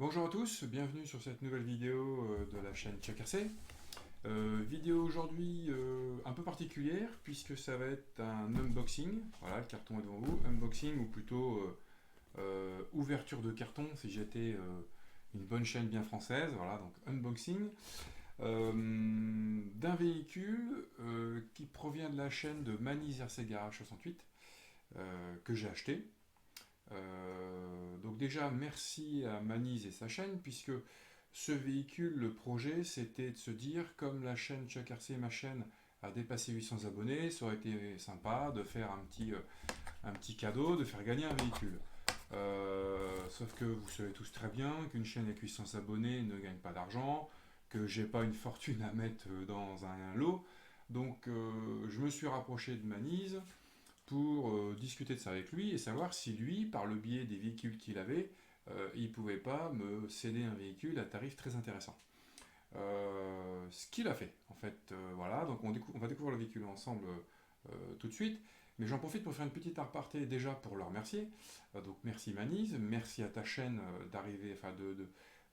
Bonjour à tous, bienvenue sur cette nouvelle vidéo de la chaîne TechRC. Vidéo aujourd'hui un peu particulière puisque ça va être un unboxing. Voilà, le carton est devant vous. Unboxing ou plutôt ouverture de carton si j'étais une bonne chaîne bien française. Voilà, donc unboxing d'un véhicule qui provient de la chaîne de Manise RC Garage 68 que j'ai acheté. Donc déjà merci à Manise et sa chaîne puisque ce véhicule, le projet c'était de se dire comme la chaîne Chuck RC, ma chaîne, a dépassé 800 abonnés, ça aurait été sympa de faire un petit cadeau, de faire gagner un véhicule. Sauf que vous savez tous très bien qu'une chaîne avec 800 abonnés ne gagne pas d'argent, que j'ai pas une fortune à mettre dans un lot. Donc je me suis rapproché de Manise pour discuter de ça avec lui et savoir si lui, par le biais des véhicules qu'il avait, il pouvait pas me céder un véhicule à tarif très intéressant. Ce qu'il a fait, en fait, voilà, donc on va découvrir le véhicule ensemble tout de suite, mais j'en profite pour faire une petite aparté déjà pour le remercier. Donc merci Manise, merci à ta chaîne d'arriver, enfin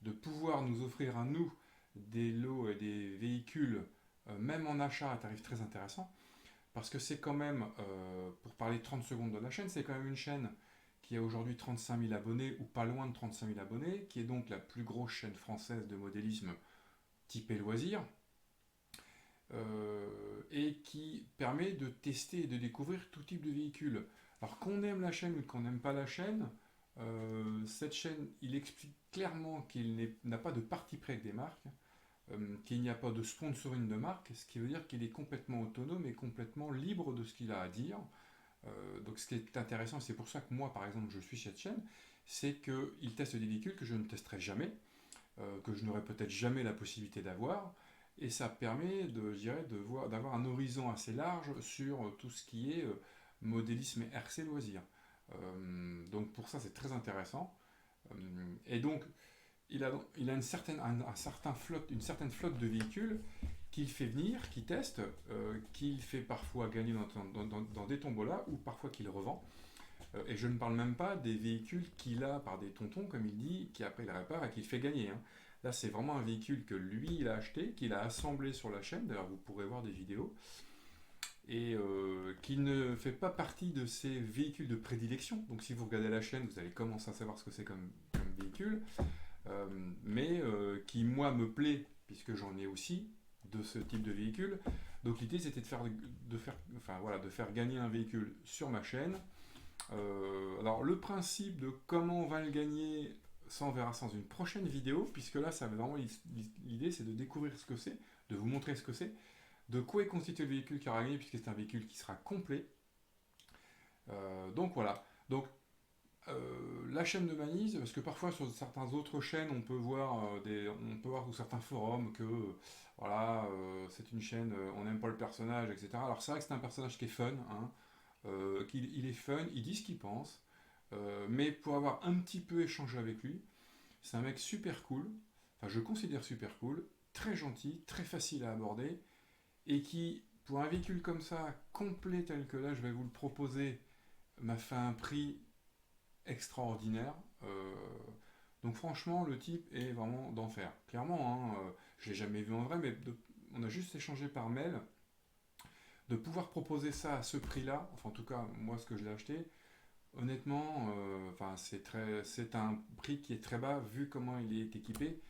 de pouvoir nous offrir à nous des lots et des véhicules, même en achat à tarif très intéressant. Parce que c'est quand même, pour parler 30 secondes de la chaîne, c'est quand même une chaîne qui a aujourd'hui 35 000 abonnés, ou pas loin de 35 000 abonnés, qui est donc la plus grosse chaîne française de modélisme typé loisir, et qui permet de tester et de découvrir tout type de véhicule. Alors qu'on aime la chaîne ou qu'on n'aime pas la chaîne, cette chaîne, il explique clairement qu'il n'a pas de parti pris avec des marques, qu'il n'y a pas de sponsoring de marque, ce qui veut dire qu'il est complètement autonome et complètement libre de ce qu'il a à dire. Donc ce qui est intéressant, c'est pour ça que moi par exemple je suis cette chaîne, c'est qu'il teste des véhicules que je ne testerai jamais, que je n'aurai peut-être jamais la possibilité d'avoir, et ça permet de, je dirais, d'avoir un horizon assez large sur tout ce qui est modélisme et RC loisirs. Donc pour ça c'est très intéressant. Et donc il a une certaine flotte de véhicules qu'il fait venir, qu'il teste, qu'il fait parfois gagner dans des tombolas ou parfois qu'il revend. Et je ne parle même pas des véhicules qu'il a par des tontons, comme il dit, qui après il répare et qu'il fait gagner, hein. Là, c'est vraiment un véhicule que lui, il a acheté, qu'il a assemblé sur la chaîne. D'ailleurs, vous pourrez voir des vidéos. Et qui ne fait pas partie de ses véhicules de prédilection. Donc, si vous regardez la chaîne, vous allez commencer à savoir ce que c'est comme véhicule. Mais qui moi me plaît puisque j'en ai aussi de ce type de véhicule. Donc l'idée c'était de faire gagner un véhicule sur ma chaîne. Alors le principe de comment on va le gagner, ça on verra dans une prochaine vidéo, puisque là ça vraiment l'idée c'est de découvrir ce que c'est, de vous montrer ce que c'est, de quoi est constitué le véhicule qui aura gagné, puisque c'est un véhicule qui sera complet. Donc voilà. Donc la chaîne de Manise, parce que parfois sur certaines autres chaînes, on peut voir sur certains forums que voilà, c'est une chaîne, on n'aime pas le personnage, etc. Alors c'est vrai que c'est un personnage qui est fun, hein, il est fun, il dit ce qu'il pense, mais pour avoir un petit peu échangé avec lui, c'est un mec super cool, enfin je considère super cool, très gentil, très facile à aborder, et qui, pour un véhicule comme ça, complet tel que là je vais vous le proposer, m'a fait un prix extraordinaire. Donc franchement, le type est vraiment d'enfer. Clairement, hein, je l'ai jamais vu en vrai, mais on a juste échangé par mail. De pouvoir proposer ça à ce prix-là, enfin en tout cas moi ce que je l'ai acheté, honnêtement, c'est un prix qui est très bas vu comment il est équipé,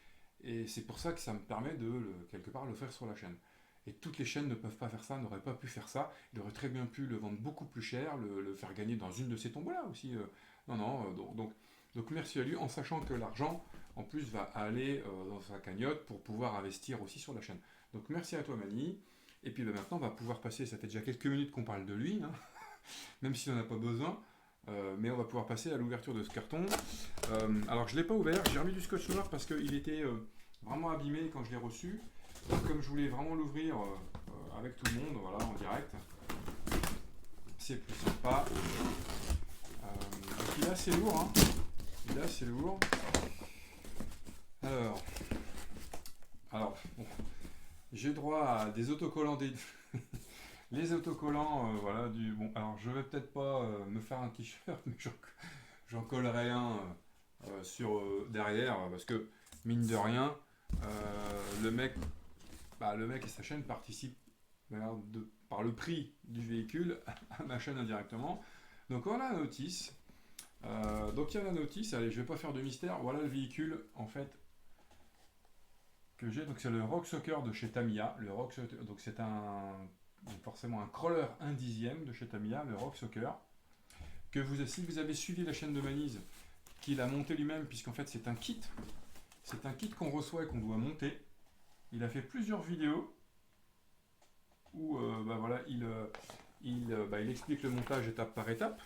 et c'est pour ça que ça me permet de quelque part le faire sur la chaîne. Et toutes les chaînes ne peuvent pas faire ça, n'auraient pas pu faire ça. Il aurait très bien pu le vendre beaucoup plus cher, le faire gagner dans une de ces tombolas aussi. Non, non, donc merci à lui, en sachant que l'argent, en plus, va aller dans sa cagnotte pour pouvoir investir aussi sur la chaîne. Donc merci à toi, Mani. Et puis maintenant, on va pouvoir passer, ça fait déjà quelques minutes qu'on parle de lui, hein, même s'il n'en a pas besoin. Mais on va pouvoir passer à l'ouverture de ce carton. Alors je ne l'ai pas ouvert, j'ai remis du scotch noir parce qu'il était vraiment abîmé quand je l'ai reçu. Donc, comme je voulais vraiment l'ouvrir avec tout le monde, voilà, en direct, c'est plus sympa. Donc il est assez lourd, hein. Il est assez lourd. Alors bon, j'ai droit à des autocollants les autocollants, voilà, bon, alors je vais peut-être pas me faire un t-shirt, mais j'en collerai un derrière, parce que mine de rien, le mec et sa chaîne participent par le prix du véhicule à ma chaîne indirectement. Donc voilà la notice. Donc il y a la notice, allez, je vais pas faire de mystère. Voilà le véhicule en fait que j'ai. Donc c'est le Rock Soccer de chez Tamiya. Donc c'est forcément un crawler 1/10 de chez Tamiya, le Rock Soccer. Si vous avez suivi la chaîne de Manise, qu'il a monté lui-même, puisqu'en fait c'est un kit. C'est un kit qu'on reçoit et qu'on doit monter. Il a fait plusieurs vidéos où voilà, il explique le montage étape par étape.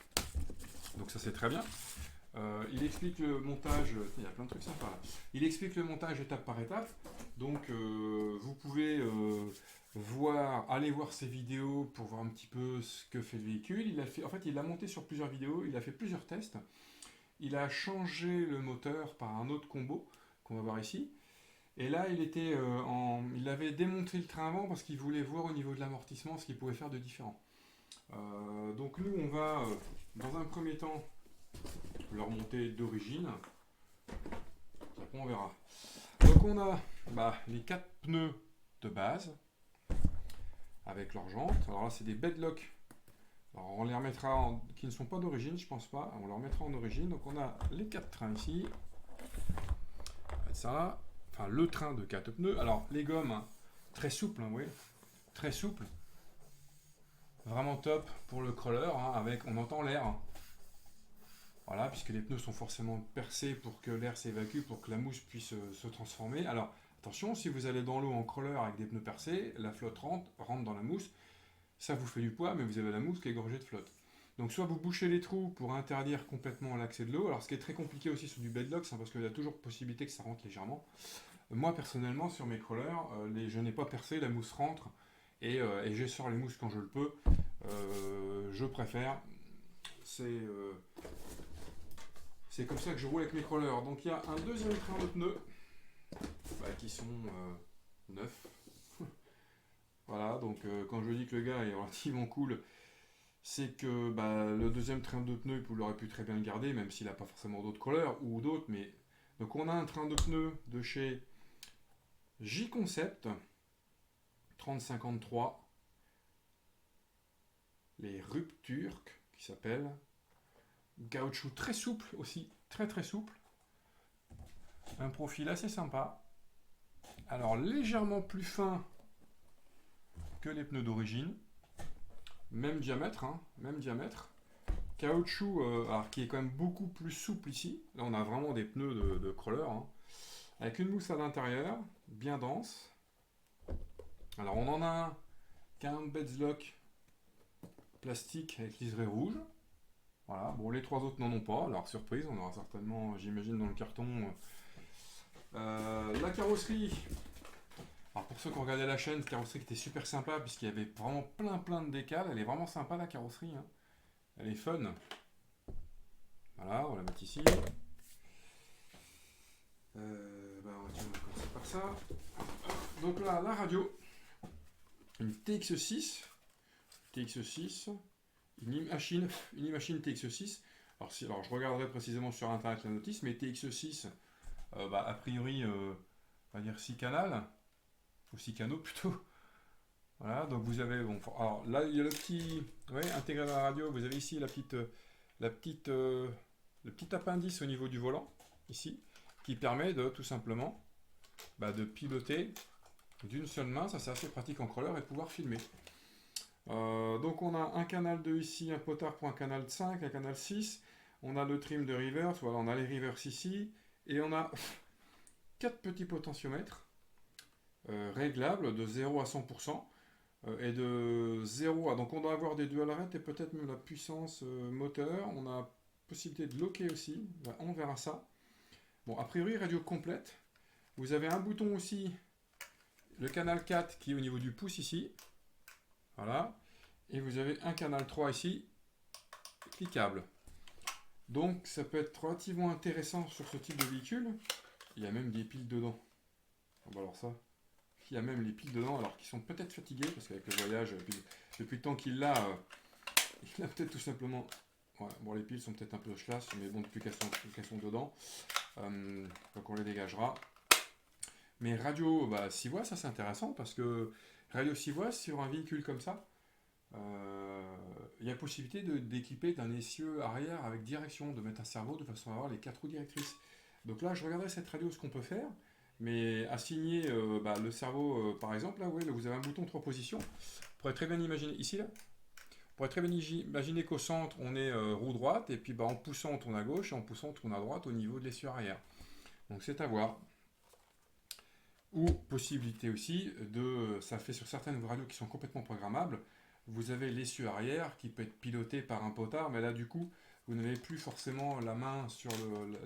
Donc ça c'est très bien. Il explique le montage. Il y a plein de trucs sympas là. Il explique le montage étape par étape. Donc vous pouvez aller voir ses vidéos pour voir un petit peu ce que fait le véhicule. Il l'a monté sur plusieurs vidéos. Il a fait plusieurs tests. Il a changé le moteur par un autre combo qu'on va voir ici. Et là, il avait démonté le train avant parce qu'il voulait voir au niveau de l'amortissement ce qu'il pouvait faire de différent. Donc nous, on va, dans un premier temps, le remonter d'origine. Après, on verra. Donc on a les 4 pneus de base avec leurs jantes. Alors là, c'est des bedlock. Alors on les remettra qui ne sont pas d'origine, je pense pas. On les remettra en origine. Donc on a les 4 trains ici. Ça. Enfin, le train de 4 pneus. Alors, les gommes, hein, très souples, hein, vous voyez, très souples. Vraiment top pour le crawler, hein, on entend l'air. Voilà, puisque les pneus sont forcément percés pour que l'air s'évacue, pour que la mousse puisse se transformer. Alors, attention, si vous allez dans l'eau en crawler avec des pneus percés, la flotte rentre dans la mousse. Ça vous fait du poids, mais vous avez la mousse qui est gorgée de flotte. Donc, soit vous bouchez les trous pour interdire complètement l'accès de l'eau. Alors, ce qui est très compliqué aussi sur du bedlock, c'est parce qu'il y a toujours possibilité que ça rentre légèrement. Moi, personnellement, sur mes crawlers, je n'ai pas percé, la mousse rentre et j'essore les mousses quand je le peux. Je préfère. C'est comme ça que je roule avec mes crawlers. Donc, il y a un deuxième train de pneus qui sont neufs. Voilà, donc quand je dis que le gars est relativement cool, c'est que le deuxième train de pneus, il aurait pu très bien le garder, même s'il n'a pas forcément d'autres crawlers ou d'autres. Mais donc, on a un train de pneus de chez J-Concept 3053, les ruptures qui s'appellent, caoutchouc très souple aussi, très très souple, un profil assez sympa, alors légèrement plus fin que les pneus d'origine, même diamètre, caoutchouc qui est quand même beaucoup plus souple ici. Là on a vraiment des pneus de crawler, hein, avec une mousse à l'intérieur, bien dense. Alors on en a un qui a un bedslock plastique avec liseré rouge. Voilà, bon les 3 autres n'en ont pas, alors surprise, on aura certainement, j'imagine, dans le carton. La carrosserie, alors pour ceux qui ont regardé la chaîne, carrosserie qui était super sympa puisqu'il y avait vraiment plein de décals, elle est vraiment sympa la carrosserie, hein. Elle est fun. Voilà, on va la mettre ici. On va commencer par ça. Donc là, la radio, une TX6, une e-machine TX6. Alors je regarderai précisément sur internet la notice, mais TX6, a priori, on va dire 6 canaux, ou 6 canaux plutôt. Voilà, donc vous avez, alors là il y a le petit, intégré dans la radio, vous avez ici le petit appendice au niveau du volant, ici, qui permet de tout simplement de piloter d'une seule main. Ça c'est assez pratique en crawler et de pouvoir filmer. Donc on a un canal 2 ici, un potard pour un canal 5, un canal 6, on a le trim de reverse, voilà, on a les reverse ici, et on a 4 petits potentiomètres réglables de 0 à 100%, et de 0 à... Donc on doit avoir des dual rate et peut-être même la puissance moteur, on a possibilité de locker aussi, on verra ça. Bon, a priori radio complète, vous avez un bouton aussi, le canal 4 qui est au niveau du pouce ici, voilà, et vous avez un canal 3 ici, cliquable. Donc ça peut être relativement intéressant sur ce type de véhicule. Il y a même des piles dedans. Alors ça, il y a même les piles dedans, alors qu'ils sont peut-être fatigués, parce qu'avec le voyage, depuis le temps qu'il l'a, il a peut-être tout simplement Ouais, bon, les piles sont peut-être un peu chlasse, mais bon, depuis qu'elles sont dedans, donc on les dégagera. Mais radio 6 voies, ça c'est intéressant parce que radio 6 voies sur un véhicule comme ça, il y a possibilité d'équiper d'un essieu arrière avec direction, de mettre un servot de façon à avoir les 4 roues directrices. Donc là, je regarderai cette radio ce qu'on peut faire, mais assigner le servot, par exemple, là, ouais, là, vous avez un bouton 3 positions. Vous pourrez très bien imaginer, ici, là, on pourrait très bien imaginer qu'au centre, on est roue droite, et puis en poussant, on tourne à gauche, et en poussant, on tourne à droite au niveau de l'essieu arrière. Donc c'est à voir. Ou possibilité aussi ça fait sur certaines radios qui sont complètement programmables, vous avez l'essieu arrière qui peut être piloté par un potard, mais là du coup, vous n'avez plus forcément la main sur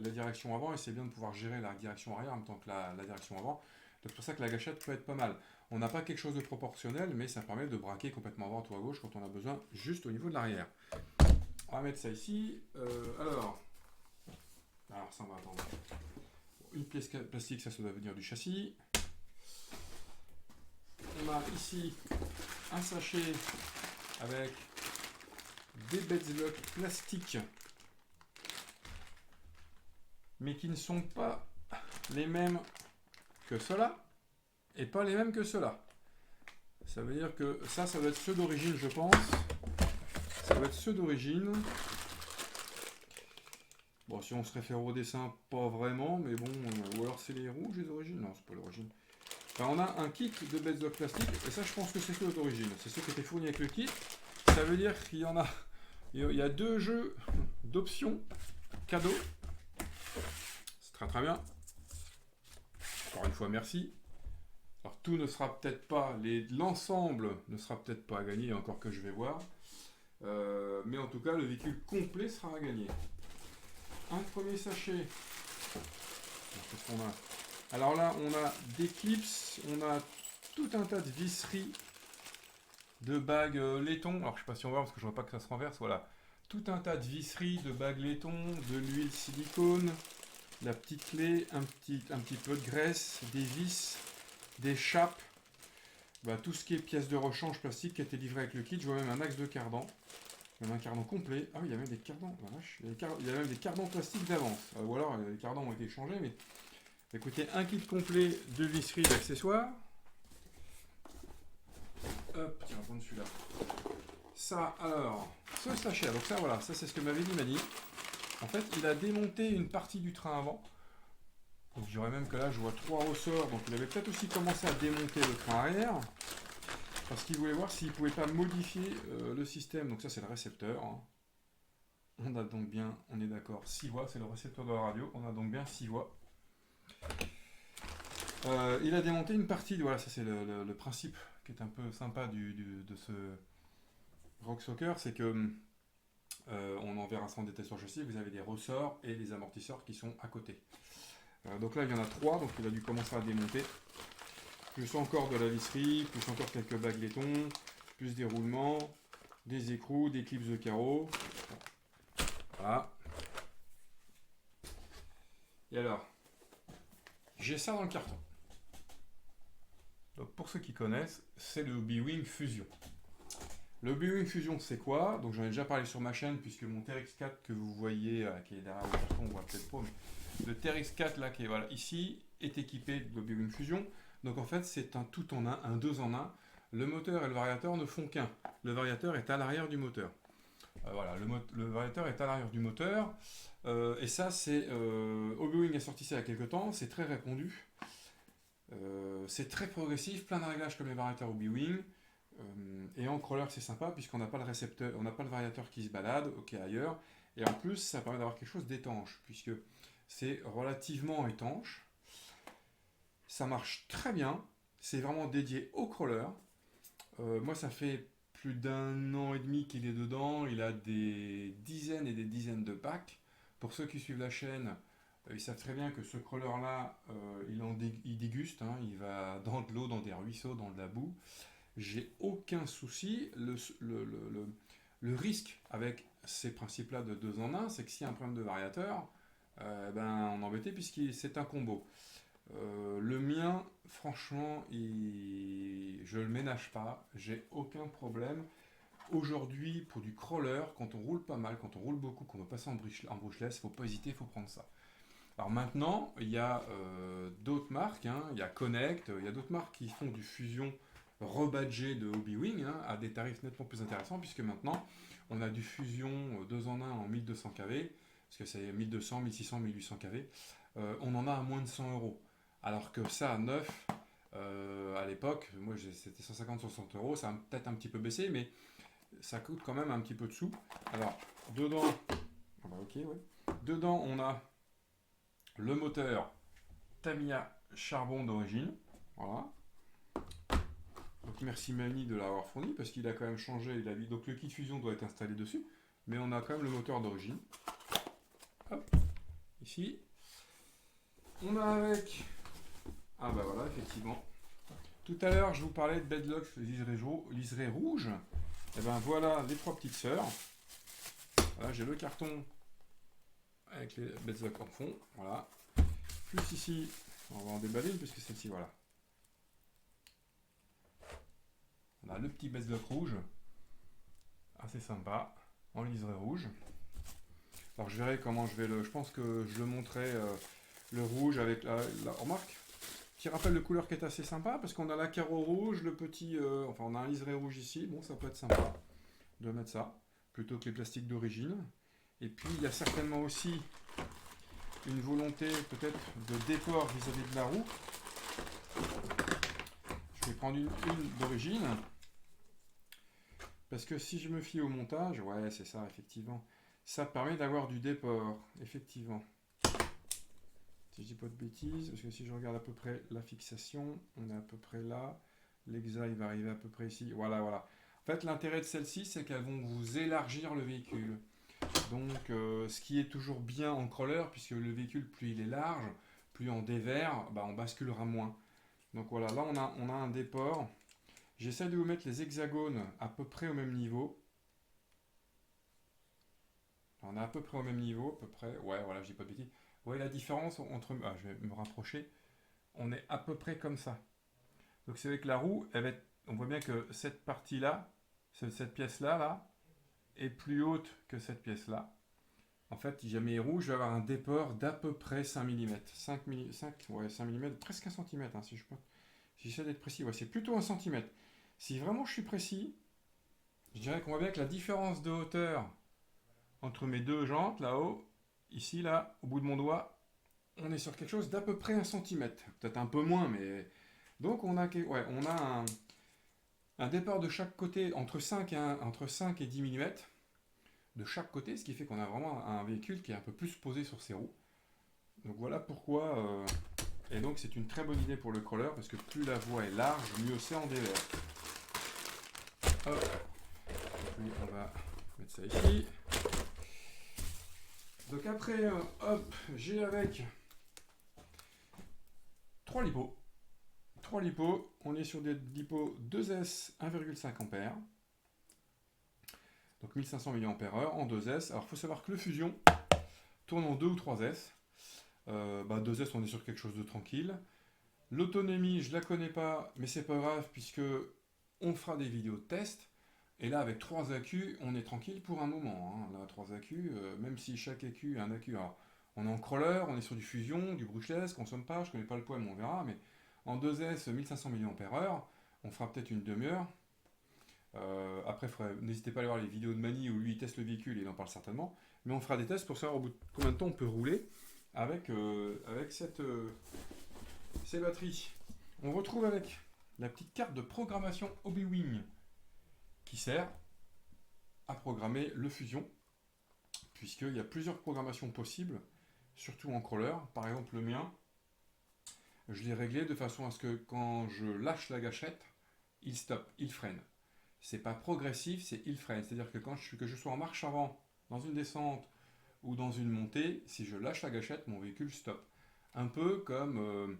la direction avant, et c'est bien de pouvoir gérer la direction arrière en même temps que la direction avant. Donc c'est pour ça que la gâchette peut être pas mal. On n'a pas quelque chose de proportionnel, mais ça permet de braquer complètement à droite ou à gauche quand on a besoin juste au niveau de l'arrière. On va mettre ça ici. Alors ça on va attendre. Une pièce plastique, ça doit venir du châssis. On a ici un sachet avec des bedslocks plastiques, mais qui ne sont pas les mêmes que ceux-là, et pas les mêmes que ceux-là. Ça veut dire que ça doit être ceux d'origine, je pense. Ça doit être ceux d'origine. Bon, si on se réfère au dessin, pas vraiment, mais bon, ou alors c'est les rouges les origines. Non, c'est pas l'origine. Enfin, on a un kit de bedslocks plastique, et ça, je pense que c'est ceux d'origine. C'est ceux qui étaient fournis avec le kit. Ça veut dire qu'il y en a. Il y a 2 jeux d'options cadeaux. C'est très très bien. Encore une fois, merci. Alors tout ne sera peut-être pas, l'ensemble ne sera peut-être pas à gagner, encore que je vais voir. Mais en tout cas, le véhicule complet sera à gagner. Un premier sachet. Qu'est-ce qu'on a? Alors là, on a des clips, on a tout un tas de visseries, de bagues laiton. Alors je sais pas si on voit parce que je vois pas que ça se renverse. Voilà. Tout un tas de visseries, de bagues laiton, de l'huile silicone, la petite clé, un petit peu de graisse, des vis, des chapes, tout ce qui est pièces de rechange plastique qui a été livré avec le kit. Je vois même un axe de cardan, même un cardan complet. Ah oui, il y a même des cardans, il y a même des cardans plastiques d'avance. Ou alors les cardans ont été changés, mais écoutez, un kit complet de visserie d'accessoires. Hop, tiens, on va prendre celui-là. Ça, alors, ce sachet, donc ça, voilà, ça c'est ce que m'avait dit Mani. En fait, il a démonté une partie du train avant. Donc je dirais même que là, je vois 3 ressorts. Donc il avait peut-être aussi commencé à démonter le train arrière. Parce qu'il voulait voir s'il ne pouvait pas modifier le système. Donc ça, c'est le récepteur. Hein. On a donc bien, on est d'accord, 6 voies. C'est le récepteur de la radio. On a donc bien 6 voies. Il a démonté une partie. Voilà, ça c'est le principe qui est un peu sympa de ce Rock Soccer. C'est que on en verra ça en détail sur le châssis. Vous avez des ressorts et des amortisseurs qui sont à côté. Donc là, il y en a 3, donc il a dû commencer à démonter. Plus encore de la visserie, plus encore quelques bagues laiton, plus des roulements, des écrous, des clips de carreaux. Voilà. Et alors, j'ai ça dans le carton. Donc pour ceux qui connaissent, c'est le B-Wing Fusion. Le B-Wing Fusion, c'est quoi? Donc j'en ai déjà parlé sur ma chaîne, puisque mon TRX4 que vous voyez, qui est derrière le carton, on voit peut-être pas, mais le TRX4 là qui est ici est équipé de B-Wing Fusion. Donc en fait c'est un tout en un, un 2 en 1. Le moteur et le variateur ne font qu'un. Le variateur est à l'arrière du moteur. Voilà, le variateur est à l'arrière du moteur. Et ça c'est... Hobbywing a sorti ça il y a quelques temps, c'est très répandu. C'est très progressif, plein de réglages comme les variateurs Hobbywing. Et en crawler c'est sympa puisqu'on n'a pas le récepteur, on n'a pas le variateur qui se balade, ok ailleurs. Et en plus ça permet d'avoir quelque chose d'étanche puisque c'est relativement étanche. Ça marche très bien. C'est vraiment dédié au crawler. Moi, ça fait plus d'1 an et demi qu'il est dedans. Il a des dizaines et des dizaines de packs. Pour ceux qui suivent la chaîne, ils savent très bien que ce crawler-là, il déguste. Hein. Il va dans de l'eau, dans des ruisseaux, dans de la boue. J'ai aucun souci. Le risque avec ces principes-là de 2 en 1, c'est que s'il y a un problème de variateur, on est embêté puisque c'est un combo. Le mien, franchement, je le ménage pas, j'ai aucun problème. aujourd'hui, pour du crawler, quand on roule pas mal, quand on roule beaucoup, qu'on veut passer en brushless, faut pas hésiter, il faut prendre ça. Alors maintenant, il y a d'autres marques, hein, il y a Connect, il y a d'autres marques qui font du fusion rebadgé de Hobbywing hein, à des tarifs nettement plus intéressants, puisque maintenant, on a du fusion 2 en 1 en 1200 kV, parce que c'est 1200, 1600, 1800 kV, on en a à moins de 100 euros. Alors que ça, à neuf, à l'époque, moi c'était 150-60 euros, ça a peut-être un petit peu baissé, mais ça coûte quand même un petit peu de sous. Alors, dedans, ah bah ok, ouais. Dedans, on a le moteur Tamiya charbon d'origine. Voilà. Donc merci Mani de l'avoir fourni parce qu'il a quand même changé. Donc le kit fusion doit être installé dessus. Mais on a quand même le moteur d'origine. Hop. Ici. On a avec. Ah bah voilà, effectivement. Tout à l'heure, je vous parlais de Bedlocks liseré rouge. Et ben voilà les 3 petites sœurs. Voilà, j'ai le carton avec les Bedlocks en fond. Voilà. Plus ici, on va en déballer une puisque celle-ci, voilà. On a le petit Bedlock rouge. Assez sympa. En liseré rouge. Alors je verrai comment je vais le. Je pense que je le montrerai le rouge avec la remarque. Petit rappel de couleur qui est assez sympa parce qu'on a la carreau rouge, le petit. Enfin, on a un liseré rouge ici. Bon, ça peut être sympa de mettre ça plutôt que les plastiques d'origine. Et puis il y a certainement aussi une volonté peut-être de déport vis-à-vis de la roue. Je vais prendre une d'origine. Parce que si je me fie au montage, ouais, c'est ça, effectivement. Ça permet d'avoir du déport, effectivement. Si je dis pas de bêtises, parce que si je regarde à peu près la fixation, on est à peu près là. L'exa, il va arriver à peu près ici. Voilà, voilà. En fait, l'intérêt de celles-ci, c'est qu'elles vont vous élargir le véhicule. Donc, ce qui est toujours bien en crawler, puisque le véhicule, plus il est large, plus en dévers, bah, on basculera moins. Donc voilà, là, on a un déport. J'essaie de vous mettre les hexagones à peu près au même niveau. On est à peu près au même niveau, à peu près. Ouais, voilà, je dis pas de bêtises. Vous voyez la différence entre. Ah, je vais me rapprocher. On est à peu près comme ça. Donc c'est avec la roue, on voit bien que cette partie-là, cette pièce-là, là, est plus haute que cette pièce-là. En fait, si jamais il est rouge, je vais avoir un déport d'à peu près 5 mm. 5 mm, presque 1 cm, hein, si j'essaie d'être précis. Ouais, c'est plutôt 1 cm. Si vraiment je suis précis, je dirais qu'on voit bien que la différence de hauteur entre mes deux jantes, là-haut, ici, là, au bout de mon doigt, on est sur quelque chose d'à peu près 1 cm. Peut-être un peu moins, mais... Donc on a un départ de chaque côté entre 5 et 10 mm de chaque côté, ce qui fait qu'on a vraiment un véhicule qui est un peu plus posé sur ses roues. Donc voilà pourquoi... Et donc c'est une très bonne idée pour le crawler, parce que plus la voie est large, mieux c'est en dévers. Hop. Et puis on va mettre ça ici. Donc après, hop, j'ai avec 3 lipos. 3 lipos, on est sur des lipos 2S 1,5 A. Donc 1500 mAh en 2S. Alors il faut savoir que le Fusion tourne en 2 ou 3S. 2S, on est sur quelque chose de tranquille. L'autonomie, je la connais pas, mais c'est pas grave puisque on fera des vidéos de test. Et là, avec 3 accus, on est tranquille pour un moment. Hein. Là, 3 accus, même si chaque accu est un accu. Alors, on est en crawler, on est sur du fusion, du brushless, consomme pas, je connais pas le poids, mais on verra. Mais en 2S, 1500 mAh, on fera peut-être une demi-heure. Après, n'hésitez pas à aller voir les vidéos de Mani où lui il teste le véhicule et il en parle certainement. Mais on fera des tests pour savoir au bout de combien de temps on peut rouler avec ces batteries. On retrouve avec la petite carte de programmation Hobbywing qui sert à programmer le Fusion, puisqu'il y a plusieurs programmations possibles, surtout en crawler. Par exemple, le mien, je l'ai réglé de façon à ce que quand je lâche la gâchette, il stoppe, il freine. C'est pas progressif, c'est il freine. C'est-à-dire que que je sois en marche avant, dans une descente ou dans une montée, si je lâche la gâchette, mon véhicule stoppe. Un peu comme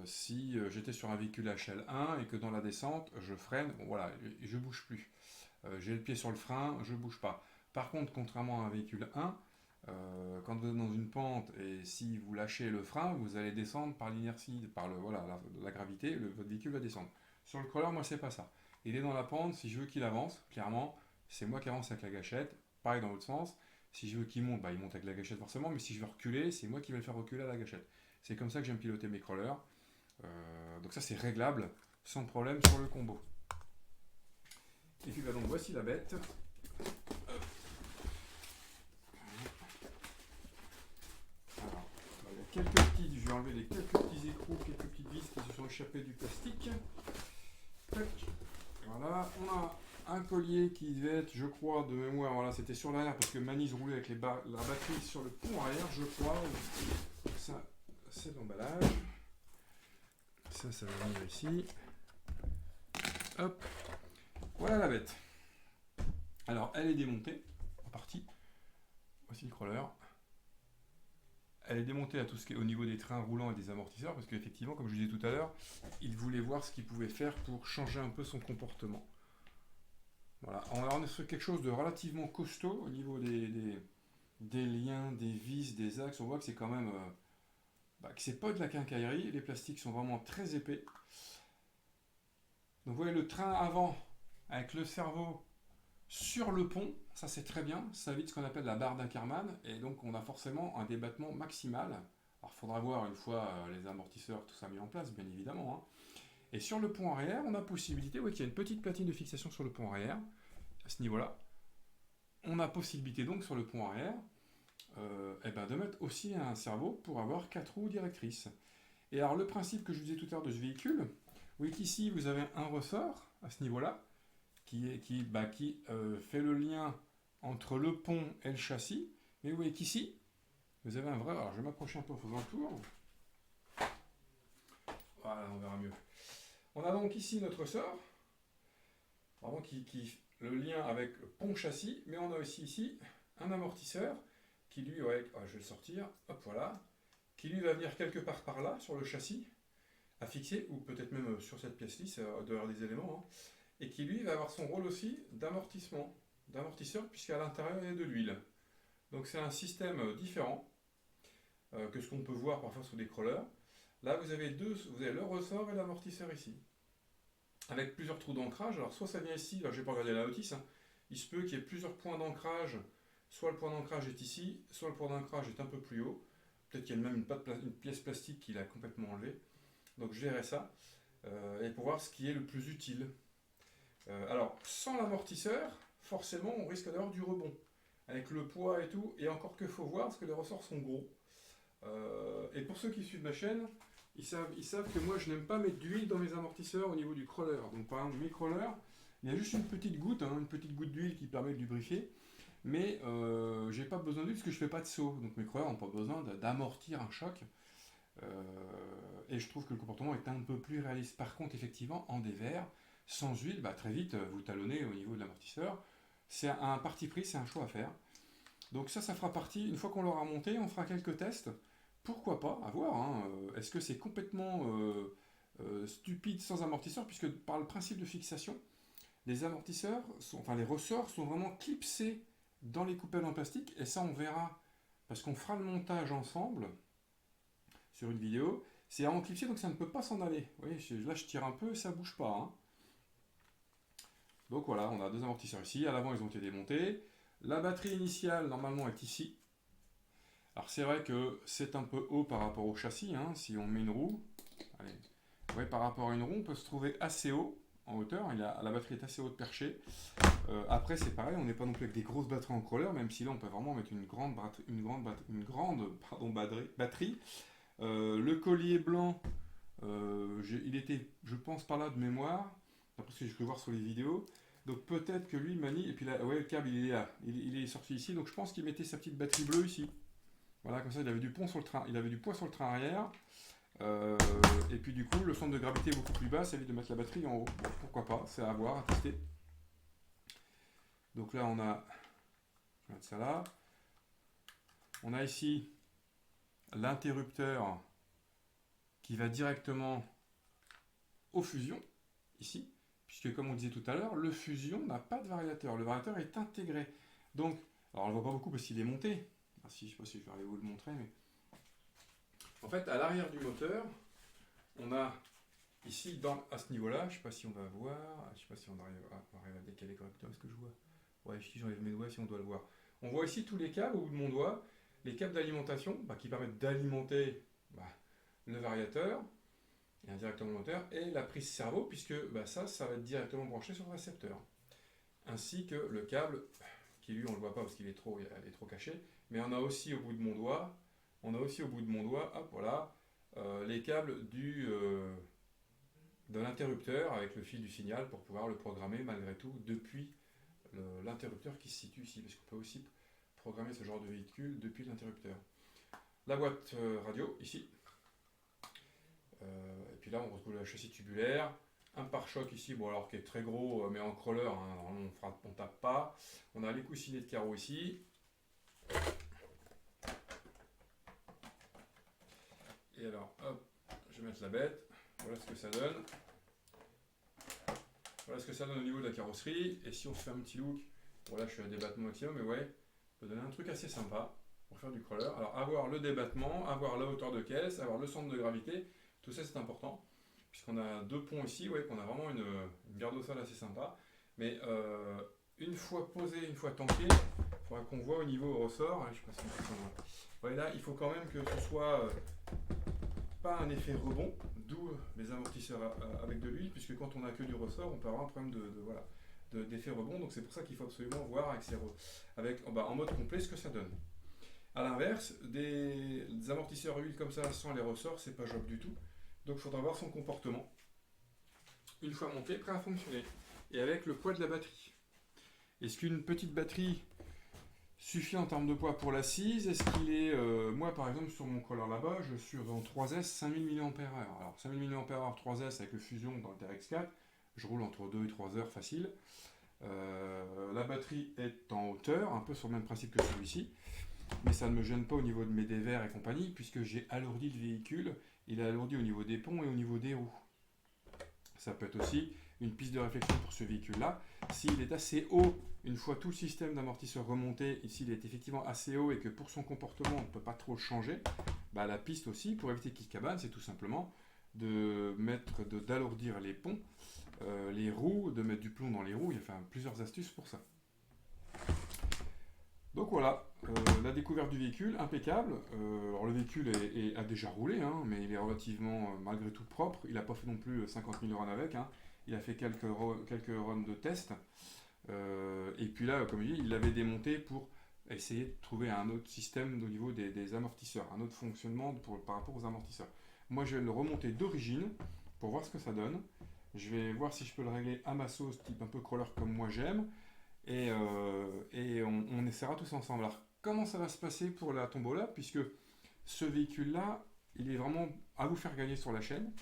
si j'étais sur un véhicule HL1 et que dans la descente, je freine, bon, voilà, je bouge plus. J'ai le pied sur le frein, je bouge pas. Par contre, contrairement à un véhicule 1, quand vous êtes dans une pente et si vous lâchez le frein, vous allez descendre par l'inertie, par la gravité, votre véhicule va descendre. Sur le crawler, moi, c'est pas ça. Il est dans la pente, si je veux qu'il avance, clairement, c'est moi qui avance avec la gâchette. Pareil dans l'autre sens. Si je veux qu'il monte, bah, il monte avec la gâchette forcément, mais si je veux reculer, c'est moi qui vais le faire reculer à la gâchette. C'est comme ça que j'aime piloter mes crawlers. Donc ça c'est réglable sans problème sur le combo. Et puis bah, donc voici la bête. Alors, bah, il y a quelques petits, je vais enlever les quelques petits écrous, quelques petites vis qui se sont échappées du plastique. Tac. Voilà, on a un collier qui devait être, je crois, de mémoire, voilà, c'était sur l'arrière parce que Manise roulait avec la batterie sur le pont arrière, je crois. Ça, c'est l'emballage. Ça va venir ici. Hop. Voilà la bête. Alors, elle est démontée, en partie. Voici le crawler. Elle est démontée à tout ce qui est au niveau des trains roulants et des amortisseurs, parce qu'effectivement, comme je disais tout à l'heure, il voulait voir ce qu'il pouvait faire pour changer un peu son comportement. Voilà, on est sur quelque chose de relativement costaud au niveau des liens, des vis, des axes. On voit que c'est quand même, que c'est pas de la quincaillerie. Les plastiques sont vraiment très épais. Donc vous voyez le train avant avec le cerveau sur le pont, ça c'est très bien, ça évite ce qu'on appelle la barre d'Ackermann, et donc on a forcément un débattement maximal. Alors il faudra voir une fois les amortisseurs, tout ça mis en place, bien évidemment. Hein. Et sur le pont arrière, on a possibilité, oui, qu'il y a une petite platine de fixation sur le pont arrière, à ce niveau-là. On a possibilité donc sur le pont arrière de mettre aussi un cerveau pour avoir 4 roues directrices. Et alors le principe que je vous disais tout à l'heure de ce véhicule, vous voyez qu'ici vous avez un ressort à ce niveau-là, qui fait le lien entre le pont et le châssis. Mais vous voyez qu'ici, vous avez un vrai... Alors je vais m'approcher un peu en faisant le tour. Voilà, on verra mieux. On a donc ici notre ressort, vraiment le lien avec pont-châssis, mais on a aussi ici un amortisseur qui lui, je vais le sortir, hop voilà, qui lui va venir quelque part par là, sur le châssis, à fixer, ou peut-être même sur cette pièce-ci, c'est dehors des éléments, hein, et qui lui va avoir son rôle aussi d'amortisseur, puisqu'à l'intérieur il y a de l'huile. Donc c'est un système différent que ce qu'on peut voir parfois sur des crawlers. Là vous avez le ressort et l'amortisseur ici, avec plusieurs trous d'ancrage. Alors soit ça vient ici, là je vais pas regarder la notice, hein. Il se peut qu'il y ait plusieurs points d'ancrage, soit le point d'ancrage est ici, soit le point d'ancrage est un peu plus haut. Peut-être qu'il y a même une pièce plastique qui l'a complètement enlevé. Donc je verrai ça, et pour voir ce qui est le plus utile. Alors, sans l'amortisseur, forcément, on risque d'avoir du rebond. Avec le poids et tout, et encore que faut voir, parce que les ressorts sont gros. Et pour ceux qui suivent ma chaîne, ils savent que moi, je n'aime pas mettre d'huile dans mes amortisseurs au niveau du crawler. Donc, par exemple, mes crawlers, il y a juste une petite goutte d'huile qui permet de lubrifier. Mais j'ai pas besoin d'huile parce que je fais pas de saut. Donc, mes crawlers n'ont pas besoin d'amortir un choc. Et je trouve que le comportement est un peu plus réaliste. Par contre, effectivement, en dévers, sans huile, très vite, vous talonnez au niveau de l'amortisseur. C'est un parti pris, c'est un choix à faire. Donc ça fera partie, une fois qu'on l'aura monté, on fera quelques tests. Pourquoi pas, à voir. Hein. Est-ce que c'est complètement stupide sans amortisseur, puisque par le principe de fixation, les les ressorts sont vraiment clipsés dans les coupelles en plastique, et ça on verra, parce qu'on fera le montage ensemble sur une vidéo. C'est vraiment clipsé, donc ça ne peut pas s'en aller. Vous voyez, là je tire un peu et ça ne bouge pas. Hein. Donc voilà, on a deux amortisseurs ici. À l'avant, ils ont été démontés. La batterie initiale, normalement, est ici. Alors c'est vrai que c'est un peu haut par rapport au châssis. Hein, si on met une roue, allez, ouais, par rapport à une roue, on peut se trouver assez haut en hauteur. La batterie est assez haute perchée. Après, c'est pareil, on n'est pas non plus avec des grosses batteries en crawler, même si là, on peut vraiment mettre une grande batterie. Le collier blanc, il était, je pense, par là de mémoire, d'après ce que je peux voir sur les vidéos. Donc peut-être que lui manie, et puis là, ouais, le câble il est là, il est sorti ici, donc je pense qu'il mettait sa petite batterie bleue ici. Voilà, comme ça il avait du poids sur le train, arrière. Et puis du coup, le centre de gravité est beaucoup plus bas, ça évite de mettre la batterie en haut. Bon, pourquoi pas, c'est à voir, à tester. Donc là on a, je vais mettre ça là. On a ici l'interrupteur qui va directement aux fusions, ici, puisque comme on disait tout à l'heure, le fusion n'a pas de variateur, le variateur est intégré. Donc, alors on ne le voit pas beaucoup parce qu'il est monté, je ne sais pas si je vais arriver à vous le montrer, mais en fait à l'arrière du moteur, on a ici, à ce niveau-là, je ne sais pas si on va voir, je ne sais pas si on arrive à décaler correctement ce que je vois. Ouais, si j'enlève mes doigts, si on doit le voir. On voit ici tous les câbles au bout de mon doigt, les câbles d'alimentation qui permettent d'alimenter bah, le variateur et indirectement le moteur, et la prise cerveau, puisque ça va être directement branché sur le récepteur. Ainsi que le câble, qui lui on ne le voit pas parce qu'il est trop caché, mais on a aussi au bout de mon doigt, hop voilà, les câbles de l'interrupteur avec le fil du signal pour pouvoir le programmer malgré tout depuis l'interrupteur qui se situe ici, parce qu'on peut aussi programmer ce genre de véhicule depuis l'interrupteur. La boîte radio ici, et puis là on retrouve le châssis tubulaire, un pare-choc ici, bon alors qui est très gros mais en crawler, hein, on tape pas. On a les coussinets de carreaux ici. Et alors hop, je vais mettre la bête, voilà ce que ça donne. Voilà ce que ça donne au niveau de la carrosserie. Et si on se fait un petit look, voilà, je suis à débattement maximum, mais ouais, ça peut donner un truc assez sympa pour faire du crawler. Alors avoir le débattement, avoir la hauteur de caisse, avoir le centre de gravité, tout ça c'est important, puisqu'on a deux ponts ici, ouais, qu'on a vraiment une garde au sol assez sympa. Mais une fois posé, une fois tanké, il faudra qu'on voit au niveau ressort. Je sais pas si on peut là, il faut quand même que ce soit pas un effet rebond, d'où les amortisseurs avec de l'huile, puisque quand on n'a que du ressort, on peut avoir un problème d'effet rebond. Donc c'est pour ça qu'il faut absolument voir en mode complet ce que ça donne. A l'inverse, des amortisseurs huile comme ça sans les ressorts, c'est pas jouable du tout. Donc il faudra voir son comportement une fois monté, prêt à fonctionner. Et avec le poids de la batterie. Est-ce qu'une petite batterie suffit en termes de poids pour l'assise? Est-ce qu'il est, moi par exemple sur mon crawler là-bas, je suis en 3S 5000 mAh. Alors 5000 mAh 3S avec le Fusion dans le TRX4, je roule entre 2 et 3 heures facile. La batterie est en hauteur, un peu sur le même principe que celui-ci, mais ça ne me gêne pas au niveau de mes dévers et compagnie, puisque j'ai alourdi le véhicule, il est alourdi au niveau des ponts et au niveau des roues. Ça peut être aussi une piste de réflexion pour ce véhicule-là. S'il est assez haut, une fois tout le système d'amortisseur remonté, et s'il est effectivement assez haut et que pour son comportement on ne peut pas trop le changer, la piste aussi, pour éviter qu'il cabane, c'est tout simplement d'alourdir les ponts, les roues, de mettre du plomb dans les roues. Il y a plusieurs astuces pour ça. Donc voilà, la découverte du véhicule, impeccable. Alors le véhicule a déjà roulé, hein, mais il est relativement malgré tout propre. Il n'a pas fait non plus 50 000 runs avec. Hein. Il a fait quelques runs de test. Et puis là, comme je dis, il l'avait démonté pour essayer de trouver un autre système au niveau des amortisseurs, un autre fonctionnement par rapport aux amortisseurs. Moi, je vais le remonter d'origine pour voir ce que ça donne. Je vais voir si je peux le régler à ma sauce, type un peu crawler comme moi j'aime. Et on essaiera tous ensemble. Alors, comment ça va se passer pour la tombola, puisque ce véhicule-là, il est vraiment à vous faire gagner sur la chaîne,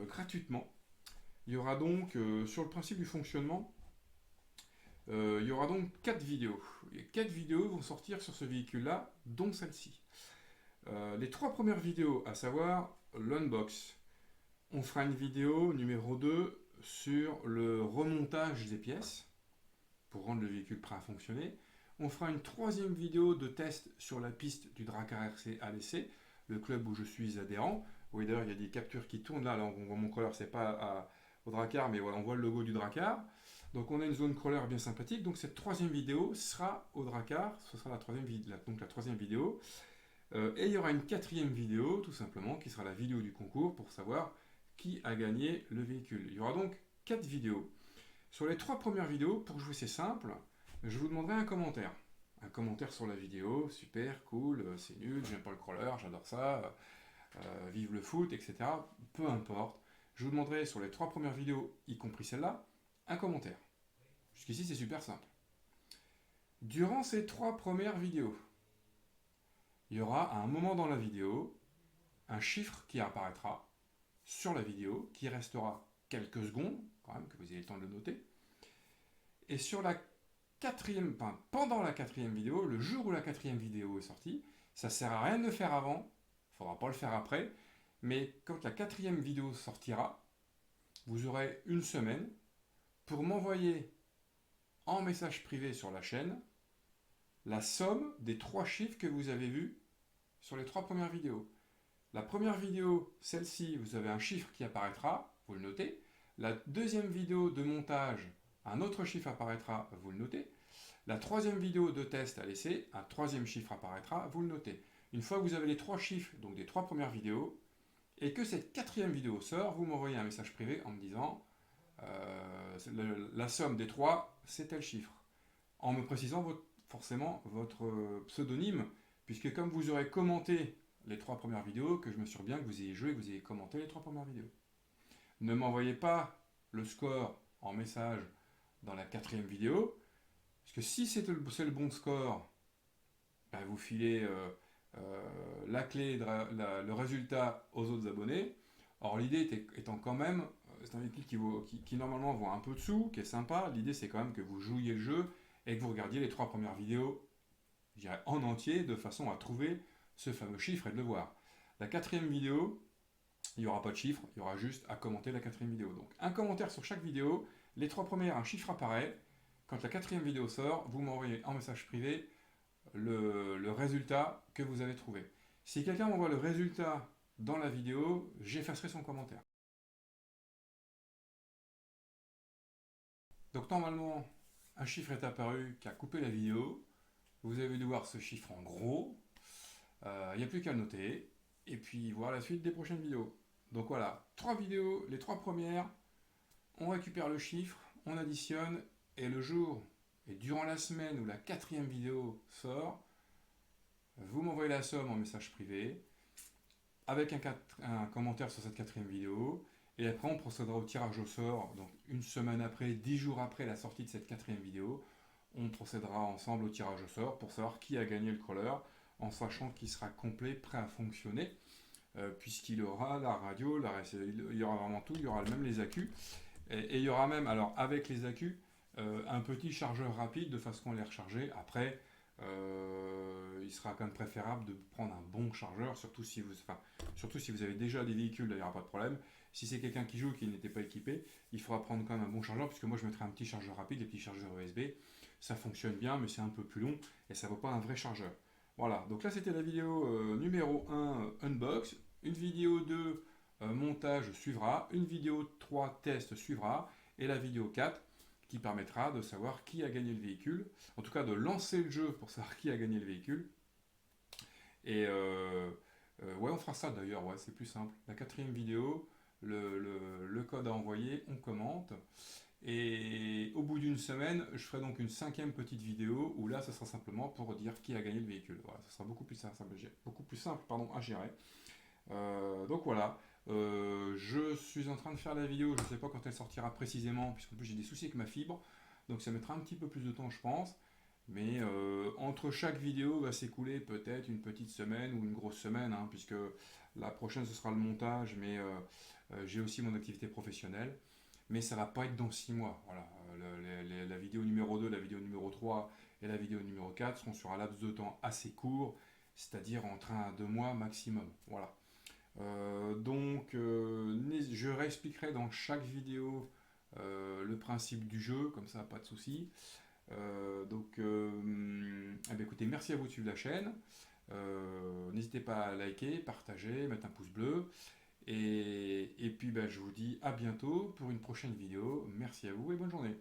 gratuitement. Il y aura donc, sur le principe du fonctionnement, il y aura donc 4 vidéos. Les 4 vidéos vont sortir sur ce véhicule-là, dont celle-ci. Les 3 premières vidéos, à savoir l'unbox. On fera une vidéo numéro 2 sur le remontage des pièces, pour rendre le véhicule prêt à fonctionner. On fera une 3e vidéo de test sur la piste du Drakkar RC à l'essai, le club où je suis adhérent. Oui, d'ailleurs, il y a des captures qui tournent là. On voit mon crawler, c'est pas au Drakkar, mais voilà, on voit le logo du Drakkar. Donc on a une zone crawler bien sympathique. Donc cette 3e vidéo sera au Drakkar. Ce sera la 3e vidéo. Et il y aura une 4e vidéo, tout simplement, qui sera la vidéo du concours pour savoir qui a gagné le véhicule. Il y aura donc 4 vidéos. Sur les 3 premières vidéos, pour jouer c'est simple, je vous demanderai un commentaire. Un commentaire sur la vidéo, super, cool, c'est nul, j'aime pas le crawler, j'adore ça, vive le foot, etc. Peu importe. Je vous demanderai sur les 3 premières vidéos, y compris celle-là, un commentaire. Jusqu'ici c'est super simple. Durant ces 3 premières vidéos, il y aura à un moment dans la vidéo un chiffre qui apparaîtra sur la vidéo, qui restera quelques secondes, quand même, que vous ayez le temps de le noter. Et sur pendant la 4e vidéo, le jour où la 4e vidéo est sortie, ça ne sert à rien de le faire avant, il ne faudra pas le faire après, mais quand la 4e vidéo sortira, vous aurez une semaine pour m'envoyer en message privé sur la chaîne la somme des 3 chiffres que vous avez vus sur les 3 premières vidéos. La première vidéo, celle-ci, vous avez un chiffre qui apparaîtra, vous le notez. La deuxième vidéo de montage, un autre chiffre apparaîtra, vous le notez. La troisième vidéo de test à laisser, un troisième chiffre apparaîtra, vous le notez. Une fois que vous avez les 3 chiffres, donc des 3 premières vidéos, et que cette quatrième vidéo sort, vous m'envoyez un message privé en me disant la somme des 3, c'est tel chiffre. En me précisant forcément votre pseudonyme, puisque comme vous aurez commenté les 3 premières vidéos, que je m'assure bien que vous ayez joué, que vous ayez commenté les 3 premières vidéos. Ne m'envoyez pas le score en message dans la quatrième vidéo, parce que si c'est le bon score, ben vous filez la clé, le résultat aux autres abonnés. Or, l'idée étant quand même, c'est un véhicule qui normalement vaut un peu de sous, qui est sympa. L'idée, c'est quand même que vous jouiez le jeu et que vous regardiez les 3 premières vidéos, je dirais en entier, de façon à trouver ce fameux chiffre et de le voir. La quatrième vidéo, il n'y aura pas de chiffre, il y aura juste à commenter la quatrième vidéo. Donc, un commentaire sur chaque vidéo. Les 3 premières, un chiffre apparaît. Quand la quatrième vidéo sort, vous m'envoyez en message privé le résultat que vous avez trouvé. Si quelqu'un m'envoie le résultat dans la vidéo, j'effacerai son commentaire. Donc normalement, un chiffre est apparu qui a coupé la vidéo. Vous avez dû voir ce chiffre en gros. Il n'y a plus qu'à le noter. Et puis voir la suite des prochaines vidéos. Donc voilà, 3 vidéos, les 3 premières, on récupère le chiffre, on additionne, et le jour, et durant la semaine où la quatrième vidéo sort, vous m'envoyez la somme en message privé, avec un commentaire sur cette quatrième vidéo, et après on procédera au tirage au sort, donc une semaine après, 10 jours après la sortie de cette quatrième vidéo, on procédera ensemble au tirage au sort pour savoir qui a gagné le crawler, en sachant qu'il sera complet, prêt à fonctionner, puisqu'il aura la radio, il y aura vraiment tout, il y aura même les accus, et il y aura même, alors avec les accus, un petit chargeur rapide de façon à les recharger. Après, il sera quand même préférable de prendre un bon chargeur, surtout si vous avez déjà des véhicules, là, il n'y aura pas de problème. Si c'est quelqu'un qui joue et qui n'était pas équipé, il faudra prendre quand même un bon chargeur, puisque moi je mettrai un petit chargeur rapide, les petits chargeurs USB. Ça fonctionne bien, mais c'est un peu plus long et ça ne vaut pas un vrai chargeur. Voilà, donc là c'était la vidéo numéro 1 unbox. Une vidéo 2 montage suivra, une vidéo 3 test suivra, et la vidéo 4 qui permettra de savoir qui a gagné le véhicule, en tout cas de lancer le jeu pour savoir qui a gagné le véhicule. Et ouais, on fera ça d'ailleurs, ouais, c'est plus simple. La quatrième vidéo, le code à envoyer, on commente. Et au bout d'une semaine, je ferai donc une 5e petite vidéo où là, ce sera simplement pour dire qui a gagné le véhicule. Voilà, ce sera beaucoup plus simple, à gérer. Donc voilà, je suis en train de faire la vidéo, je ne sais pas quand elle sortira précisément, puisqu'en plus j'ai des soucis avec ma fibre, donc ça mettra un petit peu plus de temps je pense, mais entre chaque vidéo va s'écouler peut-être une petite semaine ou une grosse semaine, hein, puisque la prochaine ce sera le montage, mais j'ai aussi mon activité professionnelle, mais ça va pas être dans 6 mois, voilà. La vidéo numéro 2, la vidéo numéro 3 et la vidéo numéro 4 seront sur un laps de temps assez court, c'est-à-dire entre 1 à 2 mois maximum, voilà. Je réexpliquerai dans chaque vidéo le principe du jeu, comme ça, pas de souci. Eh bien, écoutez, merci à vous de suivre la chaîne. N'hésitez pas à liker, partager, mettre un pouce bleu. Et puis, ben, je vous dis à bientôt pour une prochaine vidéo. Merci à vous et bonne journée.